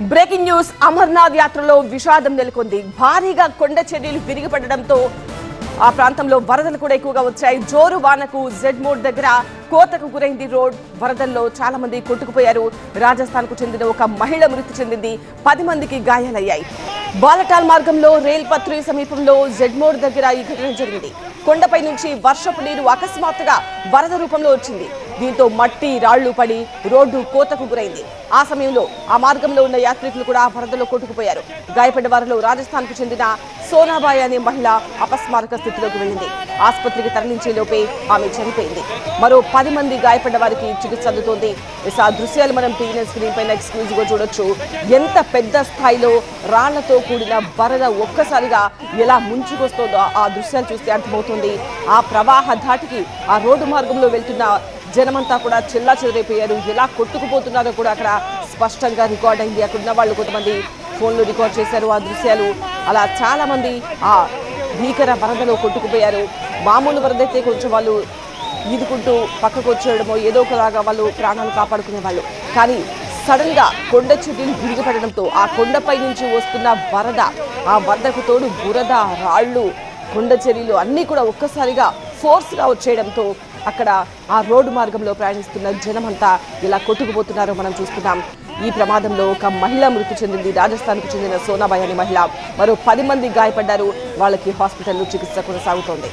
Breaking news Amarnath యాత్రలో విషాదం నెలకొంది. భారీగా కొండ చర్యలు విరిగిపడడంతో ఆ ప్రాంతంలో వరదలు కూడా ఎక్కువగా వచ్చాయి. జోరు వానకు జెడ్ మోడ్ దగ్గర కోతకు గురైంది రోడ్. వరదల్లో చాలా మంది కొట్టుకుపోయారు. రాజస్థాన్ కు చెందిన ఒక మహిళ మృతి చెందింది. 10 మందికి గాయాలయ్యాయి. బాలటాల్ మార్గంలో రైల్ పత్రి సమీపంలో జెడ్ మోడ్ దగ్గర ఈ ఘటన జరిగింది. కొండపై నుంచి వర్షపు నీరు అకస్మాత్తుగా వరద రూపంలో వచ్చింది. దీంతో మట్టి రాళ్లు పడి రోడ్డు కోతకు గురైంది. ఆ సమయంలో ఆ మార్గంలో ఉన్న యాత్రికులు కూడా వరదలో కొట్టుకుపోయారు. గాయపడ్డ వారిలో రాజస్థాన్ కు చెందిన సోనాబాయి అనే మహిళ అపస్మారక స్థితిలోకి వెళ్ళింది. ఆసుపత్రికి తరలించే లోపే ఆమె చనిపోయింది. మరో 10 మంది గాయపడ్డ వారికి చికిత్స అందుతోంది. ఆ దృశ్యాలు మనం టీవీ స్క్రీన్ పైన ఎక్స్క్లూజివ్ గా చూడొచ్చు. ఎంత పెద్ద స్థాయిలో రాళ్లతో కూడిన వరద ఒక్కసారిగా ఎలా ముంచుకొస్తుందో ఆ దృశ్యాలు చూస్తే అర్థమవుతుంది. ఆ ప్రవాహ ధాటికి ఆ రోడ్డు మార్గంలో వెళ్తున్న జనమంతా కూడా చెల్లా చెదరైపోయారు. ఎలా కొట్టుకుపోతున్నారో కూడా అక్కడ స్పష్టంగా రికార్డ్ అయింది. అక్కడ ఉన్న వాళ్ళు కొంతమంది ఫోన్లో రికార్డ్ చేశారు ఆ దృశ్యాలు. అలా చాలా మంది ఆ భీకర వరదలో కొట్టుకుపోయారు. మామూలు వరద అయితే కొంచెం వాళ్ళు ఈదుకుంటూ పక్కకు వచ్చేయడమో ఏదో ఒకలాగా వాళ్ళు ప్రాణాలు కాపాడుకునే వాళ్ళు. కానీ సడన్ గా కొండ చెట్టులు విరిగిపడడంతో ఆ కొండపై నుంచి వస్తున్న వరద, ఆ వరదకు తోడు బురద, రాళ్లు, కొండ చర్యలు అన్నీ కూడా ఒక్కసారిగా ఫోర్స్ గా వచ్చేయడంతో అక్కడ ఆ రోడ్డు మార్గంలో ప్రయాణిస్తున్న జనమంతా ఇలా కొట్టుకుపోతున్నారో మనం చూస్తున్నాం. ఈ ప్రమాదంలో ఒక మహిళ మృతి చెందింది. రాజస్థాన్ కు చెందిన సోనాబాయి అనే మహిళ. మరో 10 మంది గాయపడ్డారు. వాళ్ళకి హాస్పిటల్లో చికిత్స కొనసాగుతోంది.